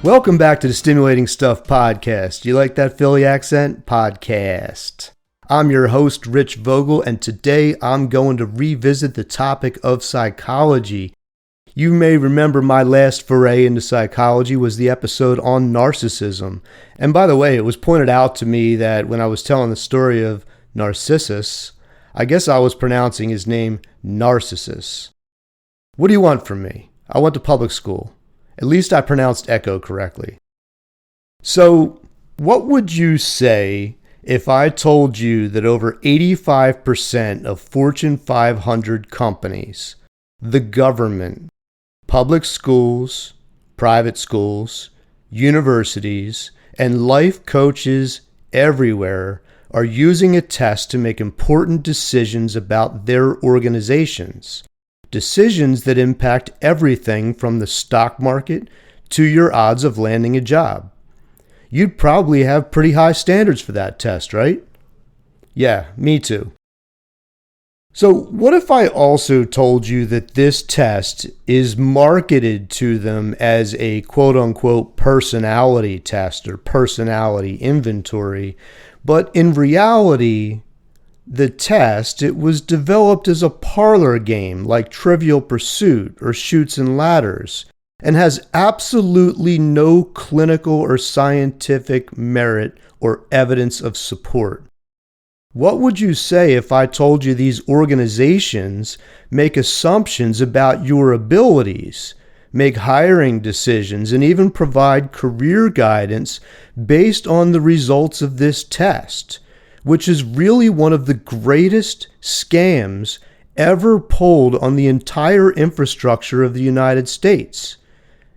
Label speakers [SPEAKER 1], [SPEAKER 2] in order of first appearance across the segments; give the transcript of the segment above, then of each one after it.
[SPEAKER 1] Welcome back to the Stimulating Stuff Podcast. You like that Philly accent? Podcast. I'm your host, Rich Vogel, and today I'm going to revisit the topic of psychology. You may remember my last foray into psychology was the episode on narcissism. And by the way, it was pointed out to me that when I was telling the story of Narcissus, I guess I was pronouncing his name Narcissus. What do you want from me? I went to public school. At least I pronounced echo correctly. So, what would you say if I told you that over 85% of Fortune 500 companies, the government, public schools, private schools, universities, and life coaches everywhere are using a test to make important decisions about their organizations? Decisions that impact everything from the stock market to your odds of landing a job. You'd probably have pretty high standards for that test, right? Yeah, me too. So what if I also told you that this test is marketed to them as a quote-unquote personality test or personality inventory, but in reality, the test, it was developed as a parlor game like Trivial Pursuit or Chutes and Ladders, and has absolutely no clinical or scientific merit or evidence of support. What would you say if I told you these organizations make assumptions about your abilities, make hiring decisions, and even provide career guidance based on the results of this test, which is really one of the greatest scams ever pulled on the entire infrastructure of the United States?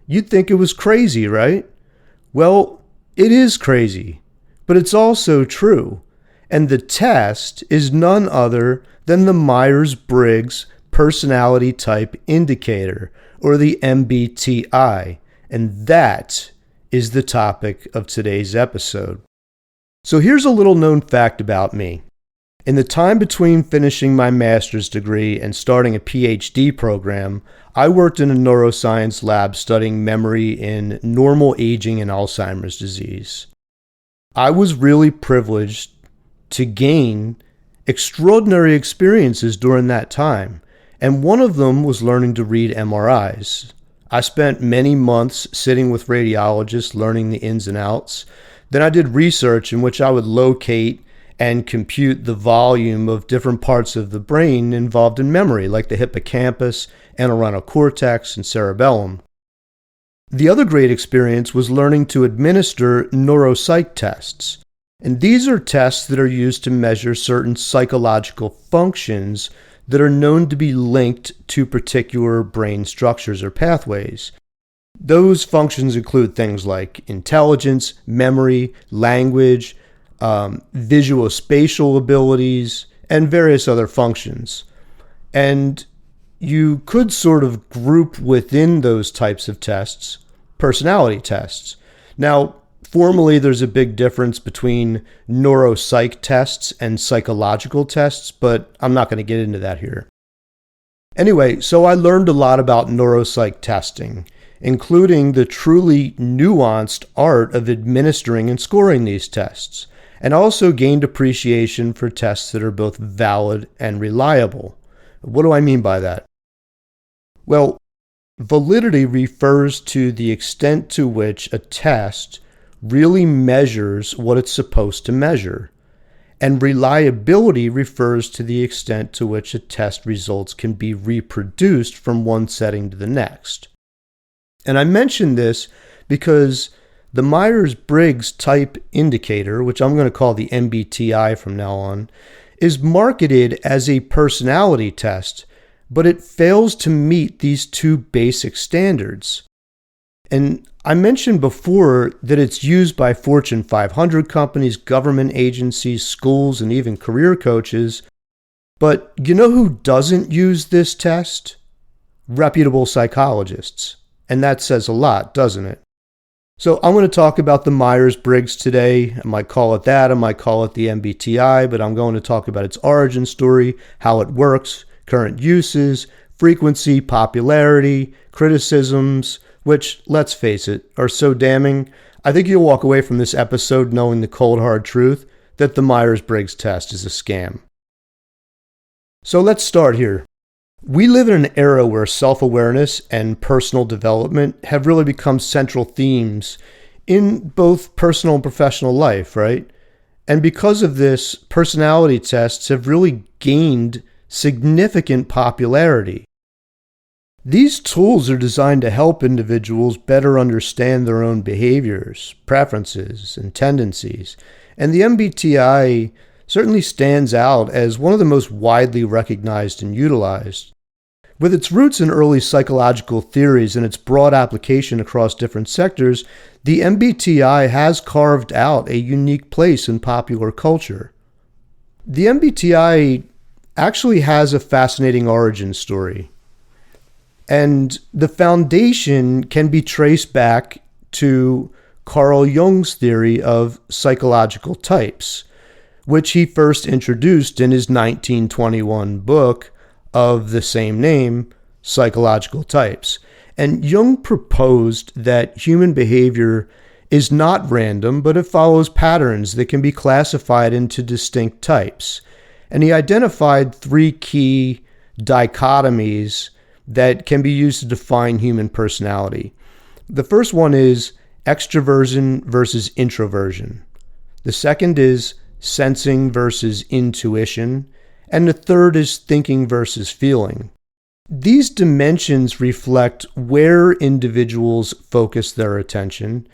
[SPEAKER 1] You'd think it was crazy, right? Well, it is crazy, but it's also true. And the test is none other than the Myers-Briggs Personality Type Indicator, or the MBTI. And that is the topic of today's episode. So here's a little known fact about me. In the time between finishing my master's degree and starting a PhD program, I worked in a neuroscience lab studying memory in normal aging and Alzheimer's disease. I was really privileged to gain extraordinary experiences during that time, and one of them was learning to read MRIs. I spent many months sitting with radiologists learning the ins and outs. Then I did research in which I would locate and compute the volume of different parts of the brain involved in memory, like the hippocampus, entorhinal cortex, and cerebellum. The other great experience was learning to administer neuropsych tests. And these are tests that are used to measure certain psychological functions that are known to be linked to particular brain structures or pathways. Those functions include things like intelligence, memory, language, visuospatial abilities, and various other functions. And you could sort of group within those types of tests personality tests. Now, formally, there's a big difference between neuropsych tests and psychological tests, but I'm not going to get into that here. Anyway, so I learned a lot about neuropsych testing, including the truly nuanced art of administering and scoring these tests, and also gained appreciation for tests that are both valid and reliable. What do I mean by that? Well, validity refers to the extent to which a test really measures what it's supposed to measure, and reliability refers to the extent to which a test results can be reproduced from one setting to the next. And I mention this because the Myers-Briggs Type Indicator, which I'm going to call the MBTI from now on, is marketed as a personality test, but it fails to meet these two basic standards. And I mentioned before that it's used by Fortune 500 companies, government agencies, schools, and even career coaches. But you know who doesn't use this test? Reputable psychologists. And that says a lot, doesn't it? So I'm going to talk about the Myers-Briggs today. I might call it that. I might call it the MBTI, but I'm going to talk about its origin story, how it works, current uses, frequency, popularity, criticisms, which, let's face it, are so damning, I think you'll walk away from this episode knowing the cold hard truth that the Myers-Briggs test is a scam. So let's start here. We live in an era where self-awareness and personal development have really become central themes in both personal and professional life, right? And because of this, personality tests have really gained significant popularity. These tools are designed to help individuals better understand their own behaviors, preferences, and tendencies. And the MBTI certainly stands out as one of the most widely recognized and utilized. With its roots in early psychological theories and its broad application across different sectors, the MBTI has carved out a unique place in popular culture. The MBTI actually has a fascinating origin story. And the foundation can be traced back to Carl Jung's theory of psychological types, which he first introduced in his 1921 book of the same name, Psychological Types. And Jung proposed that human behavior is not random, but it follows patterns that can be classified into distinct types. And he identified three key dichotomies that can be used to define human personality. The first one is extroversion versus introversion. The second is sensing versus intuition. And the third is thinking versus feeling. These dimensions reflect where individuals focus their attention,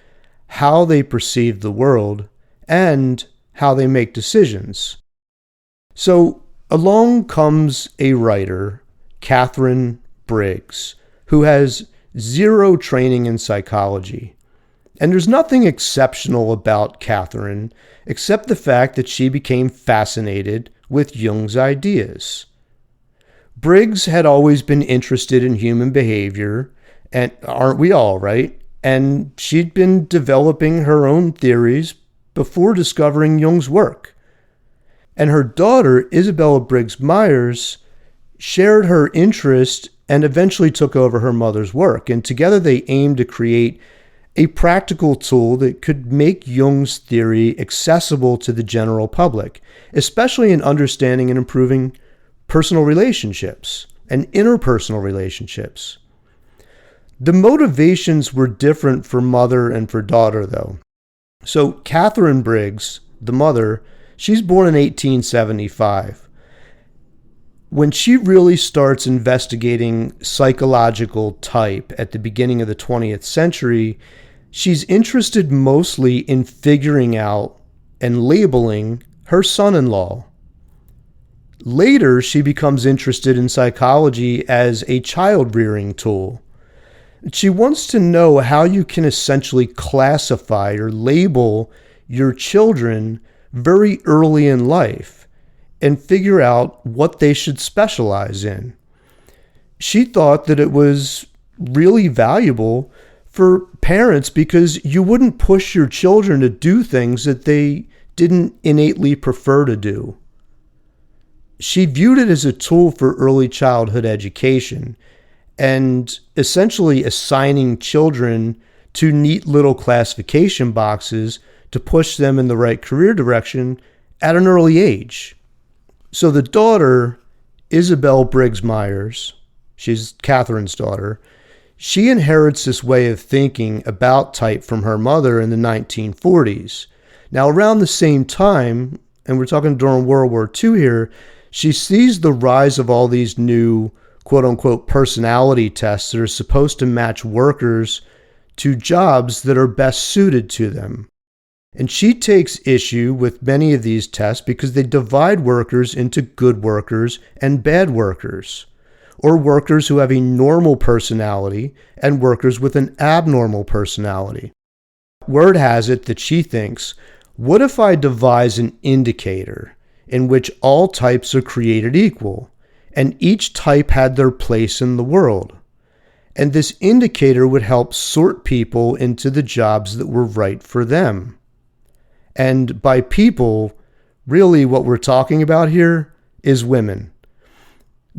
[SPEAKER 1] how they perceive the world, and how they make decisions. So along comes a writer, Catherine Briggs, who has zero training in psychology. And there's nothing exceptional about Catherine except the fact that she became fascinated with Jung's ideas. Briggs had always been interested in human behavior, and aren't we all, right? And she'd been developing her own theories before discovering Jung's work. And her daughter, Isabella Briggs Myers, shared her interest and eventually took over her mother's work. And together they aimed to create a practical tool that could make Jung's theory accessible to the general public, especially in understanding and improving personal relationships and interpersonal relationships. The motivations were different for mother and for daughter, though. So Catherine Briggs, the mother, she's born in 1875. When she really starts investigating psychological type at the beginning of the 20th century, she's interested mostly in figuring out and labeling her son-in-law. Later, she becomes interested in psychology as a child-rearing tool. She wants to know how you can essentially classify or label your children very early in life and figure out what they should specialize in. She thought that it was really valuable for parents because you wouldn't push your children to do things that they didn't innately prefer to do. She viewed it as a tool for early childhood education and essentially assigning children to neat little classification boxes to push them in the right career direction at an early age. So the daughter, Isabel Briggs Myers, she's Catherine's daughter, she inherits this way of thinking about type from her mother in the 1940s. Now, around the same time, and we're talking during World War II here, she sees the rise of all these new quote-unquote personality tests that are supposed to match workers to jobs that are best suited to them. And she takes issue with many of these tests because they divide workers into good workers and bad workers, or workers who have a normal personality and workers with an abnormal personality. Word has it that she thinks, what if I devise an indicator in which all types are created equal, and each type had their place in the world? And this indicator would help sort people into the jobs that were right for them. And by people, really what we're talking about here is women.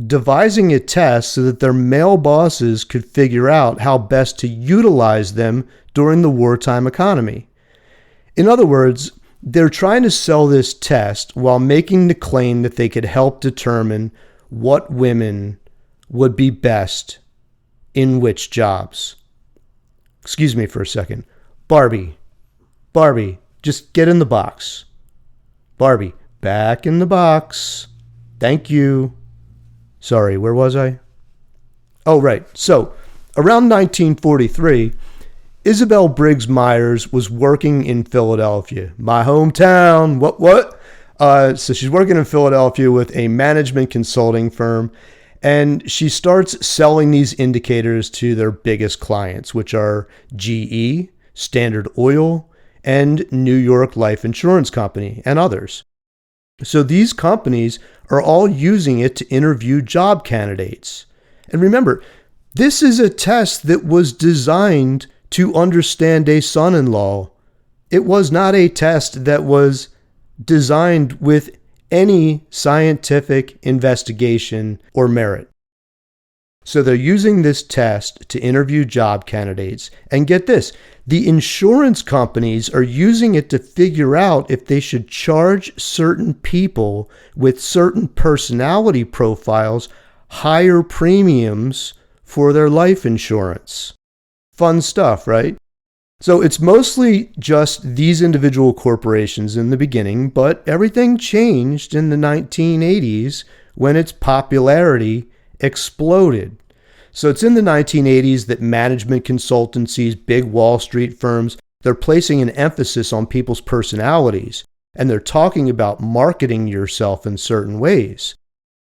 [SPEAKER 1] devising a test so that their male bosses could figure out how best to utilize them during the wartime economy. In other words, they're trying to sell this test while making the claim that they could help determine what women would be best in which jobs. Excuse me for a second. Barbie, just get in the box. Barbie, back in the box. Thank you. Sorry, where was I? Oh, right. So, around 1943, Isabel Briggs Myers was working in Philadelphia, my hometown. What? So she's working in Philadelphia with a management consulting firm, and she starts selling these indicators to their biggest clients, which are GE, Standard Oil, and New York Life Insurance Company, and others. So these companies are all using it to interview job candidates. And remember, this is a test that was designed to understand a son-in-law. It was not a test that was designed with any scientific investigation or merit. So they're using this test to interview job candidates. And get this, the insurance companies are using it to figure out if they should charge certain people with certain personality profiles higher premiums for their life insurance. Fun stuff, right? So it's mostly just these individual corporations in the beginning, but everything changed in the 1980s when its popularity exploded. So it's in the 1980s that management consultancies, big Wall Street firms, they're placing an emphasis on people's personalities, and they're talking about marketing yourself in certain ways.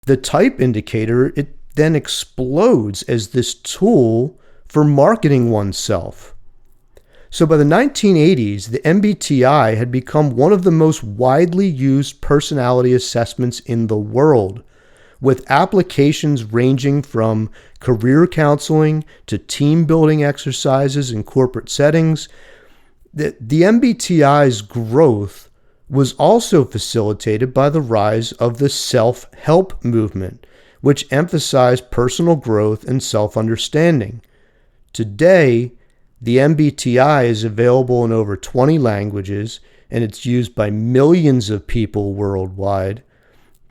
[SPEAKER 1] The type indicator, it then explodes as this tool for marketing oneself. So by the 1980s, the MBTI had become one of the most widely used personality assessments in the world, with applications ranging from career counseling to team building exercises in corporate settings. The MBTI's growth was also facilitated by the rise of the self-help movement, which emphasized personal growth and self-understanding. Today, the MBTI is available in over 20 languages, and it's used by millions of people worldwide.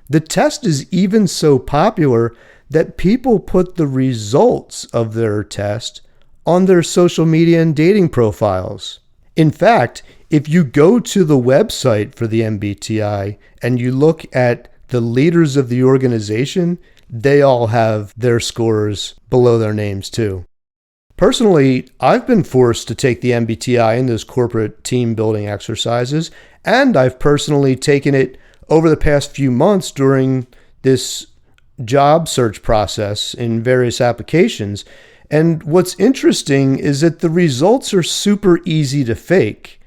[SPEAKER 1] The test is even so popular that people put the results of their test on their social media and dating profiles. In fact, if you go to the website for the MBTI and you look at the leaders of the organization, they all have their scores below their names too. Personally, I've been forced to take the MBTI in those corporate team building exercises, and I've personally taken it over the past few months during this job search process in various applications. And what's interesting is that the results are super easy to fake.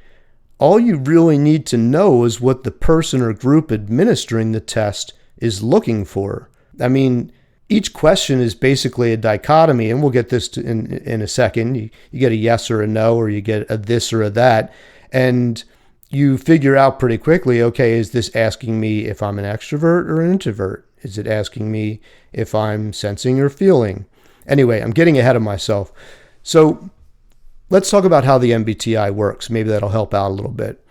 [SPEAKER 1] All you really need to know is what the person or group administering the test is looking for. I mean, each question is basically a dichotomy, and we'll get this in a second. You get a yes or a no, or you get a this or a that, and you figure out pretty quickly, okay, is this asking me if I'm an extrovert or an introvert? Is it asking me if I'm sensing or feeling? Anyway, I'm getting ahead of myself. So let's talk about how the MBTI works. Maybe that'll help out a little bit.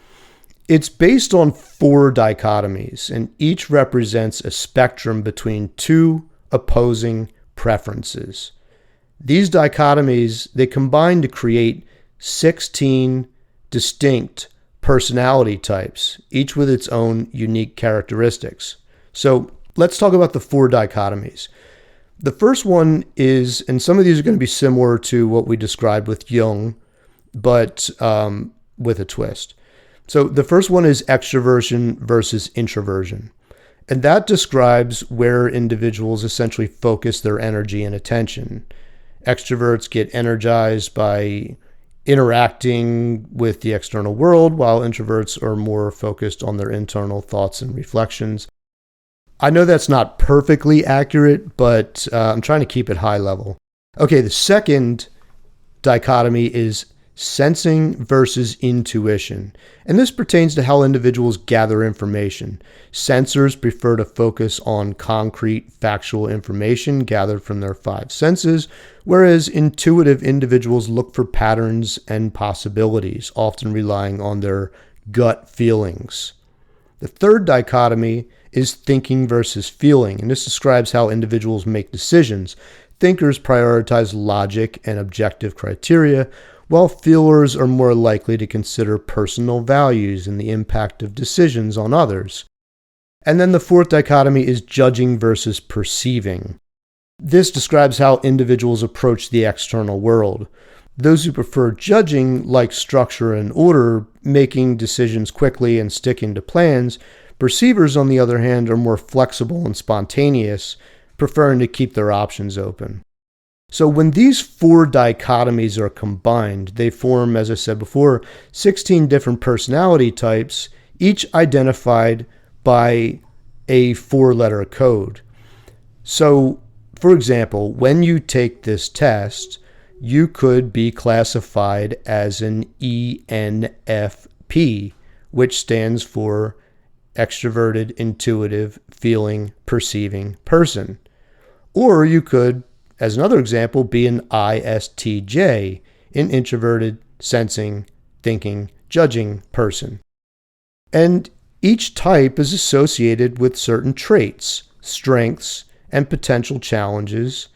[SPEAKER 1] It's based on 4 dichotomies, and each represents a spectrum between 2 opposing preferences. These dichotomies, they combine to create 16 distinct personality types, each with its own unique characteristics. So let's talk about the 4 dichotomies. The first one is, and some of these are going to be similar to what we described with Jung, but with a twist. So the first one is extroversion versus introversion. And that describes where individuals essentially focus their energy and attention. Extroverts get energized by interacting with the external world, while introverts are more focused on their internal thoughts and reflections. I know that's not perfectly accurate, but I'm trying to keep it high level. Okay, the second dichotomy is sensing versus intuition. And this pertains to how individuals gather information. Sensors prefer to focus on concrete, factual information gathered from their five senses, whereas intuitive individuals look for patterns and possibilities, often relying on their gut feelings. The third dichotomy is thinking versus feeling, and this describes how individuals make decisions. Thinkers prioritize logic and objective criteria, while feelers are more likely to consider personal values and the impact of decisions on others. And then the fourth dichotomy is judging versus perceiving. This describes how individuals approach the external world. Those who prefer judging like structure and order, making decisions quickly and sticking to plans. Perceivers, on the other hand, are more flexible and spontaneous, preferring to keep their options open. So when these four dichotomies are combined, they form, as I said before, 16 different personality types, each identified by a four-letter code. So, for example, when you take this test, you could be classified as an ENFP, which stands for extroverted, intuitive, feeling, perceiving person. Or you could, as another example, be an ISTJ, an introverted, sensing, thinking, judging person. And each type is associated with certain traits, strengths, and potential challenges,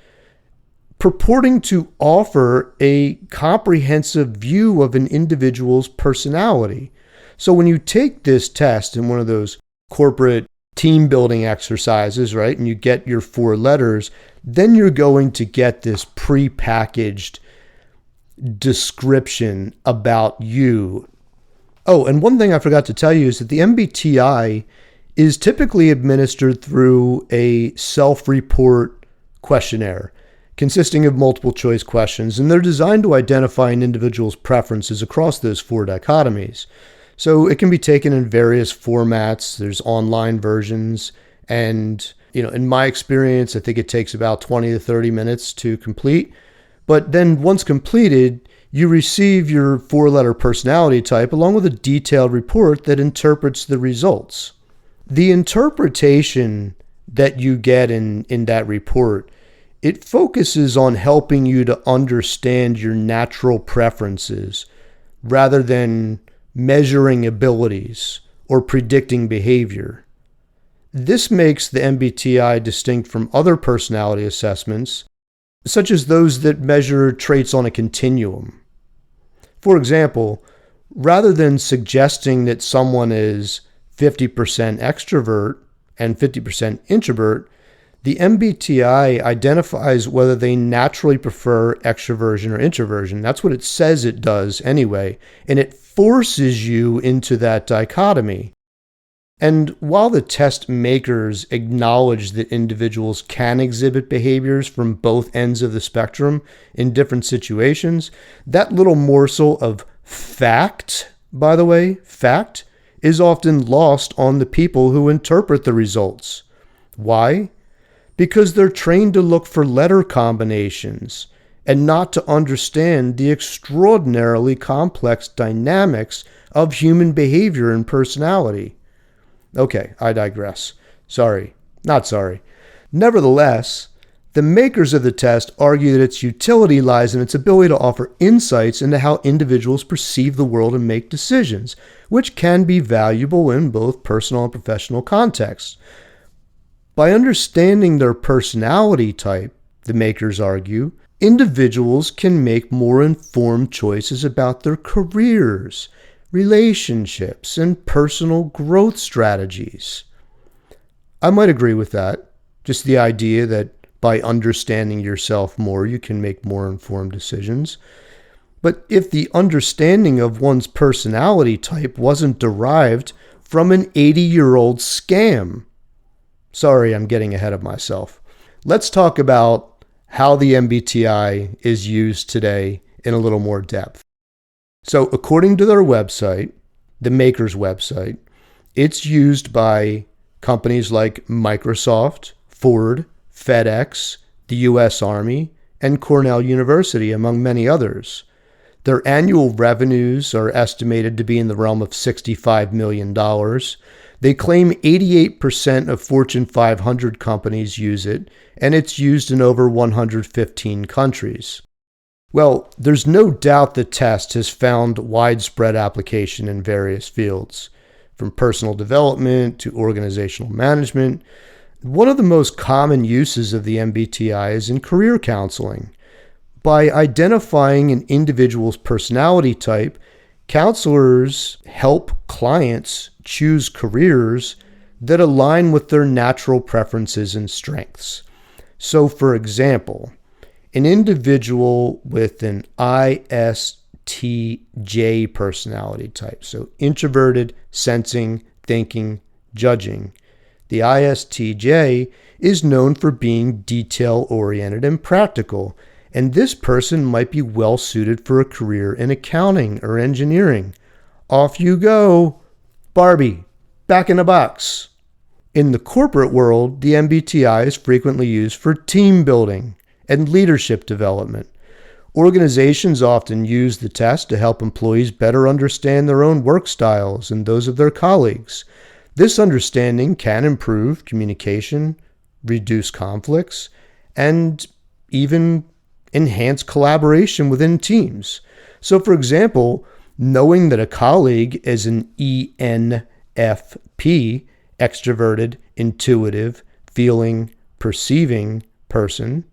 [SPEAKER 1] purporting to offer a comprehensive view of an individual's personality. So when you take this test in one of those corporate team building exercises, right, and you get your four letters, then you're going to get this prepackaged description about you. Oh, and one thing I forgot to tell you is that the MBTI is typically administered through a self-report questionnaire consisting of multiple choice questions, and they're designed to identify an individual's preferences across those four dichotomies. So it can be taken in various formats. There's online versions, and in my experience, I think it takes about 20 to 30 minutes to complete. But then once completed, you receive your four-letter personality type along with a detailed report that interprets the results. The interpretation that you get in that report, it focuses on helping you to understand your natural preferences rather than measuring abilities or predicting behavior. This makes the MBTI distinct from other personality assessments, such as those that measure traits on a continuum. For example, rather than suggesting that someone is 50% extrovert and 50% introvert, the MBTI identifies whether they naturally prefer extroversion or introversion. That's what it says it does anyway, and it forces you into that dichotomy. And while the test makers acknowledge that individuals can exhibit behaviors from both ends of the spectrum in different situations, that little morsel of fact, by the way, fact, is often lost on the people who interpret the results. Why? Because they're trained to look for letter combinations and not to understand the extraordinarily complex dynamics of human behavior and personality. Okay, I digress. Not sorry. Nevertheless, the makers of the test argue that its utility lies in its ability to offer insights into how individuals perceive the world and make decisions, which can be valuable in both personal and professional contexts. By understanding their personality type, the makers argue, individuals can make more informed choices about their careers, relationships, and personal growth strategies. I might agree with that. Just the idea that by understanding yourself more, you can make more informed decisions. But if the understanding of one's personality type wasn't derived from an 80-year-old scam, sorry, I'm getting ahead of myself. Let's talk about how the MBTI is used today in a little more depth. So according to their website, the maker's website, it's used by companies like Microsoft, Ford, FedEx, the U.S. Army, and Cornell University, among many others. Their annual revenues are estimated to be in the realm of $65 million. They claim 88% of Fortune 500 companies use it, and it's used in over 115 countries. Well, there's no doubt the test has found widespread application in various fields, from personal development to organizational management. One of the most common uses of the MBTI is in career counseling. By identifying an individual's personality type, counselors help clients choose careers that align with their natural preferences and strengths. So, for example, an individual with an ISTJ personality type, so introverted, sensing, thinking, judging. The ISTJ is known for being detail-oriented and practical, and this person might be well suited for a career in accounting or engineering. Off you go, Barbie, back in the box. In the corporate world, the MBTI is frequently used for team building and leadership development. Organizations often use the test to help employees better understand their own work styles and those of their colleagues. This understanding can improve communication, reduce conflicts, and even enhance collaboration within teams. So, for example, knowing that a colleague is an ENFP, extroverted, intuitive, feeling, perceiving person,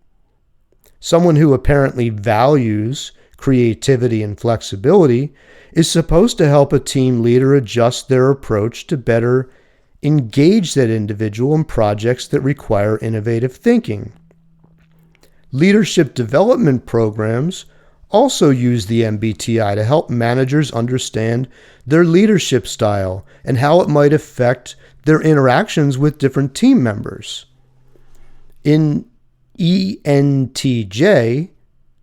[SPEAKER 1] someone who apparently values creativity and flexibility, is supposed to help a team leader adjust their approach to better engage that individual in projects that require innovative thinking. Leadership development programs also use the MBTI to help managers understand their leadership style and how it might affect their interactions with different team members. In ENTJ,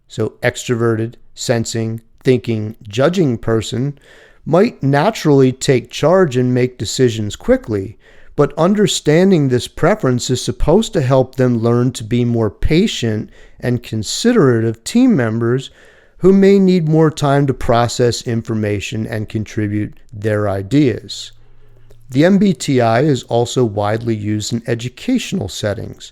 [SPEAKER 1] so extroverted, sensing, thinking, judging person, might naturally take charge and make decisions quickly, but understanding this preference is supposed to help them learn to be more patient and considerate of team members who may need more time to process information and contribute their ideas. The MBTI is also widely used in educational settings.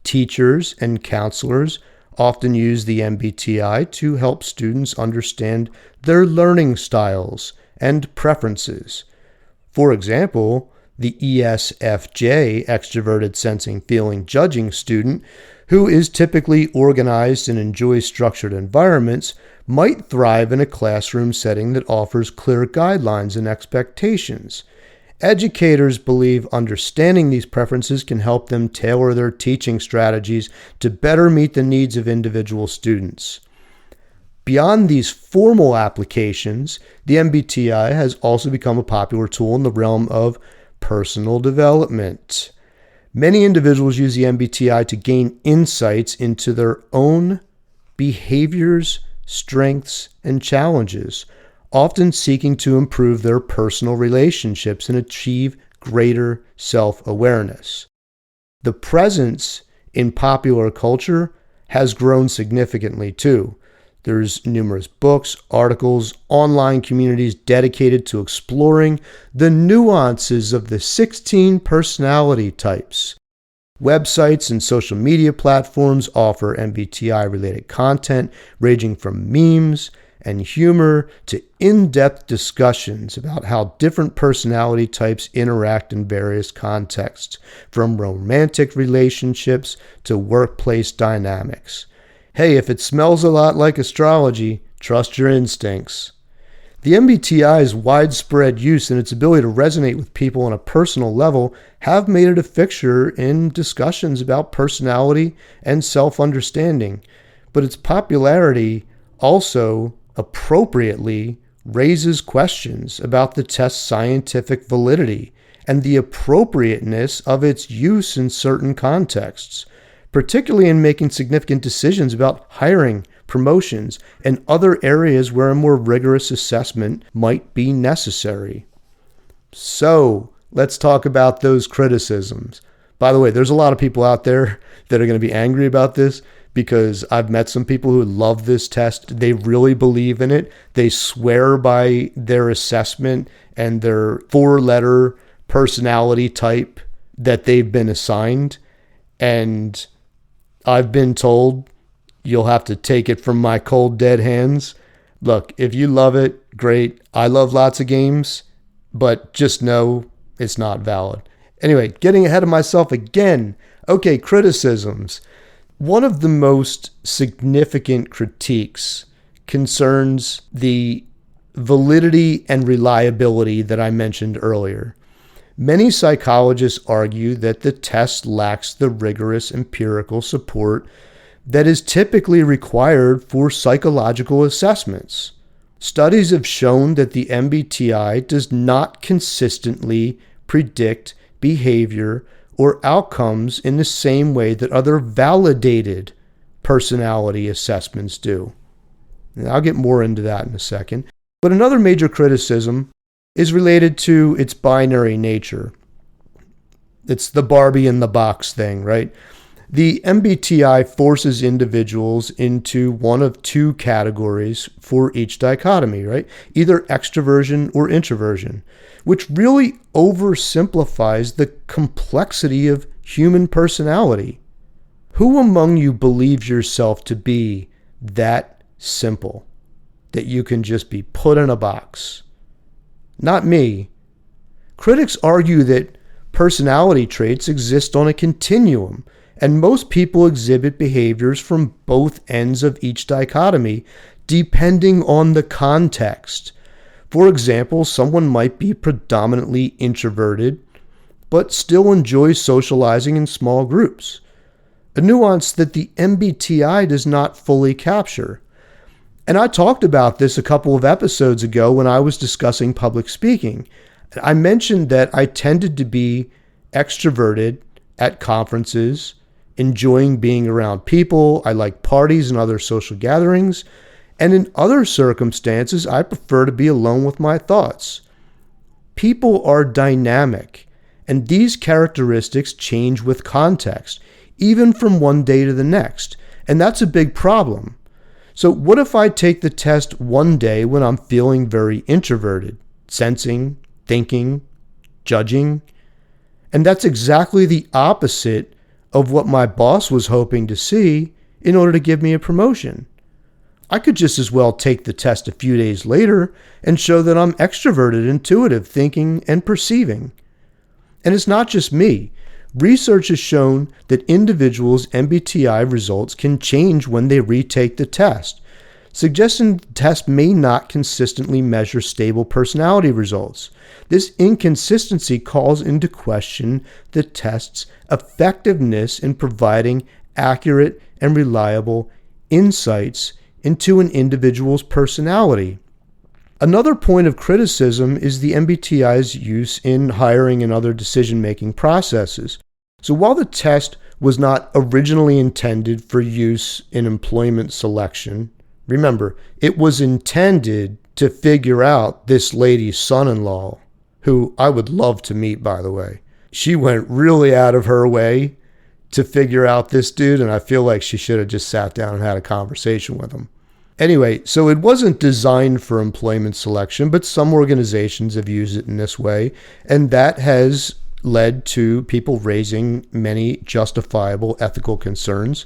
[SPEAKER 1] Teachers and counselors often use the MBTI to help students understand their learning styles and preferences. For example, the ESFJ, extroverted, sensing, feeling, judging student, who is typically organized and enjoys structured environments, might thrive in a classroom setting that offers clear guidelines and expectations. Educators believe understanding these preferences can help them tailor their teaching strategies to better meet the needs of individual students. Beyond these formal applications, the MBTI has also become a popular tool in the realm of personal development. Many individuals use the MBTI to gain insights into their own behaviors, strengths, and challenges, often seeking to improve their personal relationships and achieve greater self-awareness. The presence in popular culture has grown significantly too. There's numerous books, articles, online communities dedicated to exploring the nuances of the 16 personality types. Websites and social media platforms offer MBTI-related content ranging from memes and humor to in-depth discussions about how different personality types interact in various contexts, from romantic relationships to workplace dynamics. Hey, if it smells a lot like astrology, trust your instincts. The MBTI's widespread use and its ability to resonate with people on a personal level have made it a fixture in discussions about personality and self-understanding, but its popularity also appropriately raises questions about the test's scientific validity and the appropriateness of its use in certain contexts, particularly in making significant decisions about hiring, promotions, and other areas where a more rigorous assessment might be necessary. So, let's talk about those criticisms. By the way, there's a lot of people out there that are going to be angry about this because I've met some people who love this test. They really believe in it. They swear by their assessment and their 4-letter personality type that they've been assigned. And I've been told, you'll have to take it from my cold, dead hands. Look, if you love it, great. I love lots of games, but just know it's not valid. Anyway, getting ahead of myself again. Okay, criticisms. One of the most significant critiques concerns the validity and reliability that I mentioned earlier. Many psychologists argue that the test lacks the rigorous empirical support that is typically required for psychological assessments. Studies have shown that the MBTI does not consistently predict behavior or outcomes in the same way that other validated personality assessments do. And I'll get more into that in a second. But another major criticism is related to its binary nature. It's the Barbie in the box thing, right? The MBTI forces individuals into one of two categories for each dichotomy, right? Either extroversion or introversion, which really oversimplifies the complexity of human personality. Who among you believes yourself to be that simple, that you can just be put in a box? Not me. Critics argue that personality traits exist on a continuum, and most people exhibit behaviors from both ends of each dichotomy, depending on the context. For example, someone might be predominantly introverted, but still enjoys socializing in small groups, a nuance that the MBTI does not fully capture. And I talked about this a couple of episodes ago when I was discussing public speaking. I mentioned that I tended to be extroverted at conferences, enjoying being around people. I like parties and other social gatherings. And in other circumstances, I prefer to be alone with my thoughts. People are dynamic, and these characteristics change with context, even from one day to the next. And that's a big problem. So what if I take the test one day when I'm feeling very introverted, sensing, thinking, judging? And that's exactly the opposite of what my boss was hoping to see in order to give me a promotion. I could just as well take the test a few days later and show that I'm extroverted, intuitive, thinking, and perceiving. And it's not just me. Research has shown that individuals' MBTI results can change when they retake the test, suggesting the test may not consistently measure stable personality results. This inconsistency calls into question the test's effectiveness in providing accurate and reliable insights into an individual's personality. Another point of criticism is the MBTI's use in hiring and other decision-making processes. So while the test was not originally intended for use in employment selection, remember, it was intended to figure out this lady's son-in-law, who I would love to meet, by the way. She went really out of her way to figure out this dude, and I feel like she should have just sat down and had a conversation with him. Anyway, so it wasn't designed for employment selection, but some organizations have used it in this way, and that has led to people raising many justifiable ethical concerns.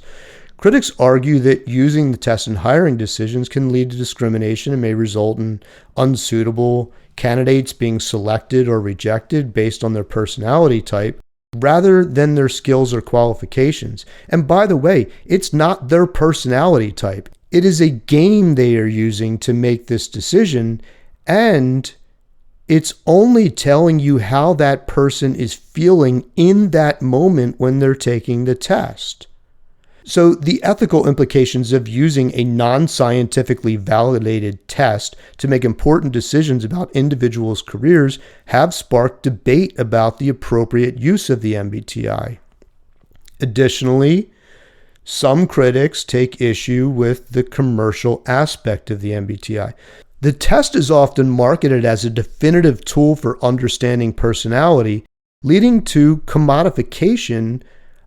[SPEAKER 1] Critics argue that using the test in hiring decisions can lead to discrimination and may result in unsuitable candidates being selected or rejected based on their personality type rather than their skills or qualifications. And by the way, it's not their personality type. It is a game they are using to make this decision, and it's only telling you how that person is feeling in that moment when they're taking the test. So the ethical implications of using a non-scientifically validated test to make important decisions about individuals' careers have sparked debate about the appropriate use of the MBTI. Additionally, some critics take issue with the commercial aspect of the MBTI. The test is often marketed as a definitive tool for understanding personality, leading to commodification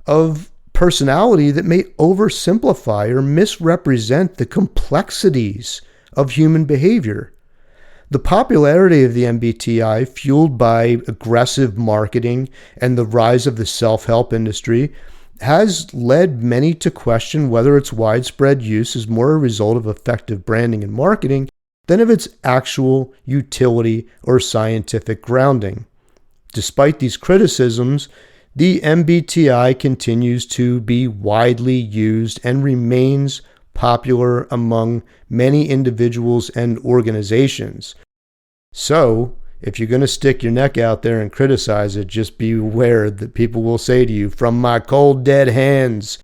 [SPEAKER 1] of personality that may oversimplify or misrepresent the complexities of human behavior. The popularity of the MBTI, fueled by aggressive marketing and the rise of the self-help industry, has led many to question whether its widespread use is more a result of effective branding and marketing than of its actual utility or scientific grounding. Despite these criticisms, the MBTI continues to be widely used and remains popular among many individuals and organizations. So, if you're going to stick your neck out there and criticize it, just be aware that people will say to you, "From my cold, dead hands."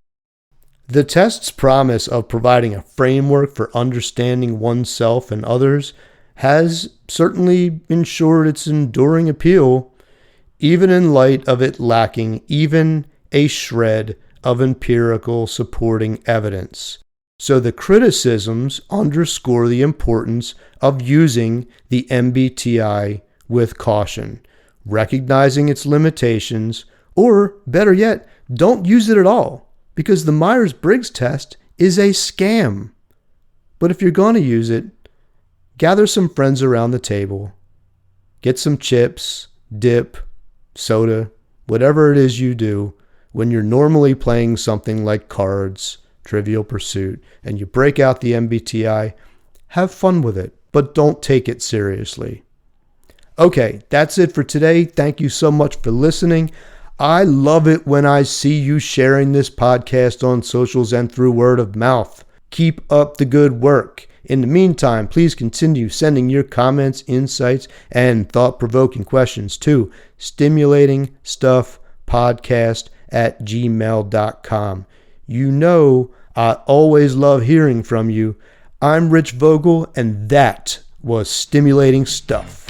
[SPEAKER 1] The test's promise of providing a framework for understanding oneself and others has certainly ensured its enduring appeal, even in light of it lacking even a shred of empirical supporting evidence. So the criticisms underscore the importance of using the MBTI with caution, recognizing its limitations, or better yet, don't use it at all, because the Myers-Briggs test is a scam. But if you're going to use it, gather some friends around the table, get some chips, dip, soda, whatever it is you do when you're normally playing something like cards, Trivial Pursuit, and you break out the MBTI. Have fun with it, but don't take it seriously. Okay, that's it for today. Thank you so much for listening. I love it when I see you sharing this podcast on socials and through word of mouth. Keep up the good work. In the meantime, please continue sending your comments, insights, and thought-provoking questions to stimulatingstuffpodcast@gmail.com. You know I always love hearing from you. I'm Rich Vogel, and that was Stimulating Stuff.